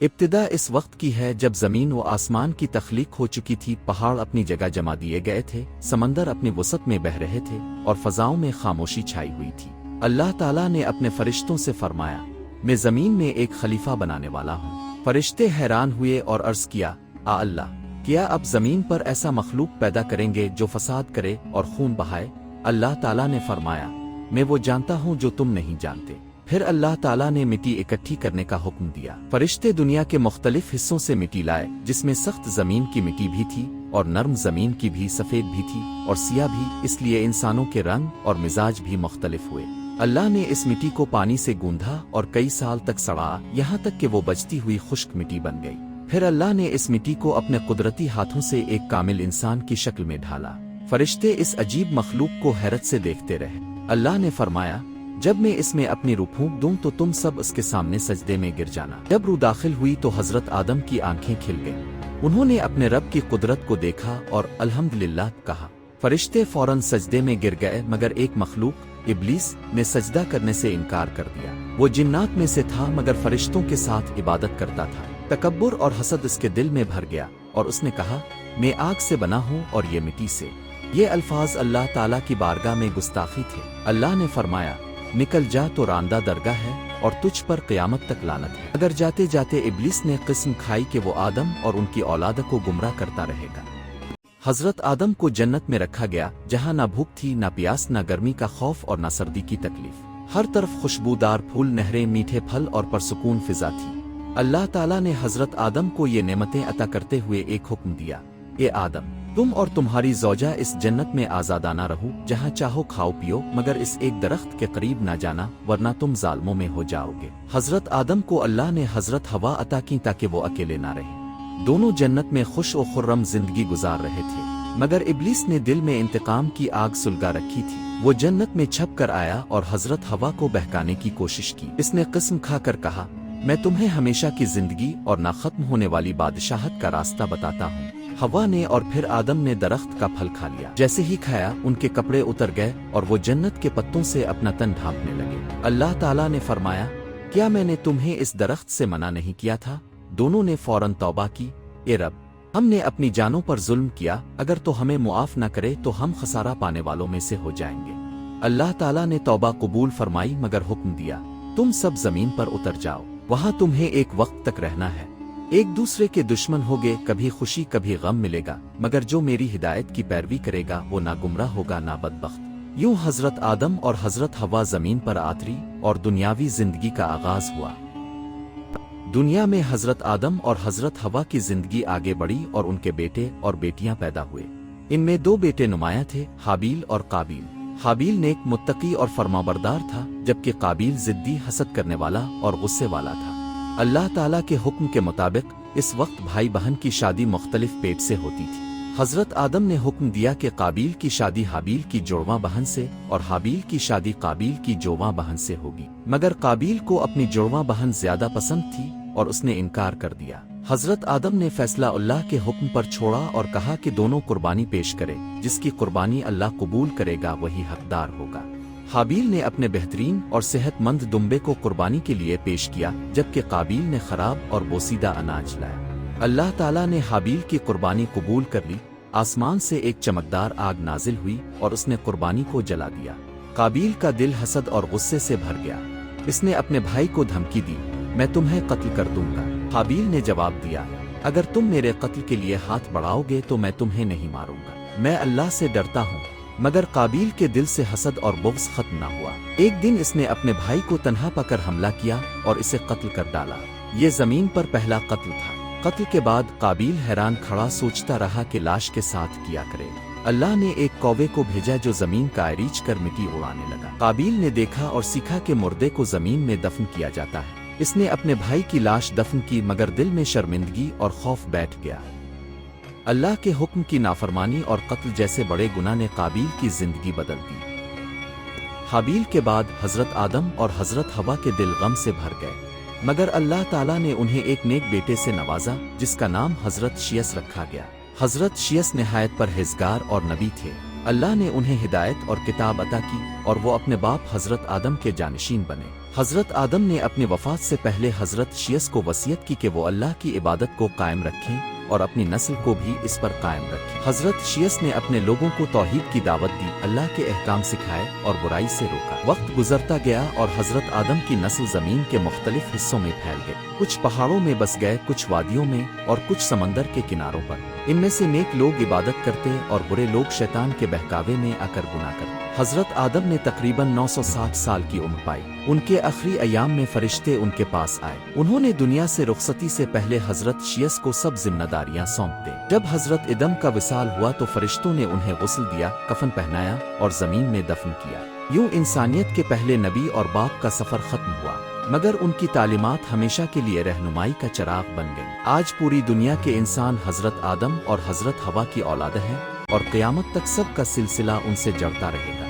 ابتدا اس وقت کی ہے جب زمین و آسمان کی تخلیق ہو چکی تھی، پہاڑ اپنی جگہ جمع دیے گئے تھے، سمندر اپنی وسعت میں بہہ رہے تھے اور فضاؤں میں خاموشی چھائی ہوئی تھی۔ اللہ تعالیٰ نے اپنے فرشتوں سے فرمایا، میں زمین میں ایک خلیفہ بنانے والا ہوں۔ فرشتے حیران ہوئے اور عرض کیا، اللہ، کیا اب زمین پر ایسا مخلوق پیدا کریں گے جو فساد کرے اور خون بہائے؟ اللہ تعالیٰ نے فرمایا، میں وہ جانتا ہوں جو تم نہیں جانتے۔ پھر اللہ تعالیٰ نے مٹی اکٹھی کرنے کا حکم دیا۔ فرشتے دنیا کے مختلف حصوں سے مٹی لائے، جس میں سخت زمین کی مٹی بھی تھی اور نرم زمین کی بھی، سفید بھی تھی اور سیاہ بھی، اس لیے انسانوں کے رنگ اور مزاج بھی مختلف ہوئے۔ اللہ نے اس مٹی کو پانی سے گوندھا اور کئی سال تک سڑا، یہاں تک کہ وہ بچتی ہوئی خشک مٹی بن گئی۔ پھر اللہ نے اس مٹی کو اپنے قدرتی ہاتھوں سے ایک کامل انسان کی شکل میں ڈھالا۔ فرشتے اس عجیب مخلوق کو حیرت سے دیکھتے رہے۔ اللہ نے فرمایا، جب میں اس میں اپنی روح پھونک دوں تو تم سب اس کے سامنے سجدے میں گر جانا۔ جب روح داخل ہوئی تو حضرت آدم کی آنکھیں کھل گئیں۔ انہوں نے اپنے رب کی قدرت کو دیکھا اور الحمدللہ کہا۔ فرشتے فوراً سجدے میں گر گئے، مگر ایک مخلوق ابلیس نے سجدہ کرنے سے انکار کر دیا۔ وہ جنات میں سے تھا مگر فرشتوں کے ساتھ عبادت کرتا تھا۔ تکبر اور حسد اس کے دل میں بھر گیا اور اس نے کہا، میں آگ سے بنا ہوں اور یہ مٹی سے۔ یہ الفاظ اللہ تعالیٰ کی بارگاہ میں گستاخی تھے۔ اللہ نے فرمایا، نکل جا تو راندہ درگاہ ہے اور تجھ پر قیامت تک لعنت ہے۔ اگر جاتے جاتے ابلیس نے قسم کھائی کہ وہ آدم اور ان کی اولاد کو گمراہ کرتا رہے گا۔ حضرت آدم کو جنت میں رکھا گیا، جہاں نہ بھوک تھی، نہ پیاس، نہ گرمی کا خوف اور نہ سردی کی تکلیف۔ ہر طرف خوشبودار پھول، نہریں، میٹھے پھل اور پرسکون فضا تھی۔ اللہ تعالیٰ نے حضرت آدم کو یہ نعمتیں عطا کرتے ہوئے ایک حکم دیا، اے آدم، تم اور تمہاری زوجہ اس جنت میں آزادانہ رہو، جہاں چاہو کھاؤ پیو، مگر اس ایک درخت کے قریب نہ جانا ورنہ تم ظالموں میں ہو جاؤ گے۔ حضرت آدم کو اللہ نے حضرت حوا عطا کی تاکہ وہ اکیلے نہ رہیں۔ دونوں جنت میں خوش و خرم زندگی گزار رہے تھے، مگر ابلیس نے دل میں انتقام کی آگ سلگا رکھی تھی۔ وہ جنت میں چھپ کر آیا اور حضرت حوا کو بہکانے کی کوشش کی۔ اس نے قسم کھا کر کہا، میں تمہیں ہمیشہ کی زندگی اور نہ ختم ہونے والی بادشاہت کا راستہ بتاتا ہوں۔ حوا نے اور پھر آدم نے درخت کا پھل کھا لیا۔ جیسے ہی کھایا ان کے کپڑے اتر گئے اور وہ جنت کے پتوں سے اپنا تن ڈھانپنے لگے۔ اللہ تعالیٰ نے فرمایا، کیا میں نے تمہیں اس درخت سے منع نہیں کیا تھا؟ دونوں نے فوراً توبہ کی، اے رب، ہم نے اپنی جانوں پر ظلم کیا، اگر تو ہمیں معاف نہ کرے تو ہم خسارہ پانے والوں میں سے ہو جائیں گے۔ اللہ تعالیٰ نے توبہ قبول فرمائی مگر حکم دیا، تم سب زمین پر اتر جاؤ، وہاں تمہیں ایک وقت تک رہنا ہے۔ ایک دوسرے کے دشمن ہوگے، کبھی خوشی کبھی غم ملے گا، مگر جو میری ہدایت کی پیروی کرے گا وہ نہ گمراہ ہوگا نہ بدبخت۔ یوں حضرت آدم اور حضرت حوا زمین پر آتری اور دنیاوی زندگی کا آغاز ہوا۔ دنیا میں حضرت آدم اور حضرت حوا کی زندگی آگے بڑھی اور ان کے بیٹے اور بیٹیاں پیدا ہوئے۔ ان میں دو بیٹے نمایاں تھے، حابیل اور قابیل۔ حابیل نیک، متقی اور فرمانبردار تھا، جبکہ قابیل ضدی، حسد کرنے والا اور غصے والا تھا۔ اللہ تعالیٰ کے حکم کے مطابق اس وقت بھائی بہن کی شادی مختلف پیٹ سے ہوتی تھی۔ حضرت آدم نے حکم دیا کہ قابیل کی شادی حابیل کی جڑواں بہن سے اور حابیل کی شادی قابیل کی جڑواں بہن سے ہوگی، مگر قابیل کو اپنی جڑواں بہن زیادہ پسند تھی اور اس نے انکار کر دیا۔ حضرت آدم نے فیصلہ اللہ کے حکم پر چھوڑا اور کہا کہ دونوں قربانی پیش کرے، جس کی قربانی اللہ قبول کرے گا وہی حقدار ہوگا۔ حابیل نے اپنے بہترین اور صحت مند دمبے کو قربانی کے لیے پیش کیا، جبکہ قابیل نے خراب اور بوسیدہ اناج لایا۔ اللہ تعالیٰ نے حابیل کی قربانی قبول کر لی۔ آسمان سے ایک چمکدار آگ نازل ہوئی اور اس نے قربانی کو جلا دیا۔ قابیل کا دل حسد اور غصے سے بھر گیا۔ اس نے اپنے بھائی کو دھمکی دی، میں تمہیں قتل کر دوں گا۔ حابیل نے جواب دیا، اگر تم میرے قتل کے لیے ہاتھ بڑھاؤ گے تو میں تمہیں نہیں ماروں گا، میں اللہ سے ڈرتا ہوں۔ مگر قابیل کے دل سے حسد اور بغض ختم نہ ہوا۔ ایک دن اس نے اپنے بھائی کو تنہا پا کر حملہ کیا اور اسے قتل کر ڈالا۔ یہ زمین پر پہلا قتل تھا۔ قتل کے بعد قابیل حیران کھڑا سوچتا رہا کہ لاش کے ساتھ کیا کرے۔ اللہ نے ایک کوے کو بھیجا جو زمین کا ایریچ کر مٹی اڑانے لگا۔ قابیل نے دیکھا اور سیکھا کہ مردے کو زمین میں دفن کیا جاتا ہے۔ اس نے اپنے بھائی کی لاش دفن کی، مگر دل میں شرمندگی اور خوف بیٹھ گیا۔ اللہ کے حکم کی نافرمانی اور قتل جیسے بڑے گناہ نے قابیل کی زندگی بدل دی۔ حابیل کے بعد حضرت آدم اور حضرت حوا کے دل غم سے بھر گئے، مگر اللہ تعالیٰ نے انہیں ایک نیک بیٹے سے نوازا جس کا نام حضرت شیس رکھا گیا۔ حضرت شیس نہایت پرہیزگار اور نبی تھے۔ اللہ نے انہیں ہدایت اور کتاب عطا کی اور وہ اپنے باپ حضرت آدم کے جانشین بنے۔ حضرت آدم نے اپنے وفات سے پہلے حضرت شیس کو وصیت کی کہ وہ اللہ کی عبادت کو قائم رکھیں اور اپنی نسل کو بھی اس پر قائم رکھیں۔ حضرت شیس نے اپنے لوگوں کو توحید کی دعوت دی، اللہ کے احکام سکھائے اور برائی سے روکا۔ وقت گزرتا گیا اور حضرت آدم کی نسل زمین کے مختلف حصوں میں پھیل گئے، کچھ پہاڑوں میں بس گئے، کچھ وادیوں میں اور کچھ سمندر کے کناروں پر۔ ان میں سے نیک لوگ عبادت کرتے اور برے لوگ شیطان کے بہکاوے میں آ کر گناہ کرتے۔ حضرت آدم نے تقریباً 960 سال کی عمر پائی۔ ان کے آخری ایام میں فرشتے ان کے پاس آئے، انہوں نے دنیا سے رخصتی سے پہلے حضرت شیس کو سب ذمہ داریاں سونپ دیں۔ جب حضرت آدم کا وصال ہوا تو فرشتوں نے انہیں غسل دیا، کفن پہنایا اور زمین میں دفن کیا۔ یوں انسانیت کے پہلے نبی اور باپ کا سفر ختم ہوا، مگر ان کی تعلیمات ہمیشہ کے لیے رہنمائی کا چراغ بن گئی۔ آج پوری دنیا کے انسان حضرت آدم اور حضرت حوا کی اولاد ہیں اور قیامت تک سب کا سلسلہ ان سے جڑتا رہے گا۔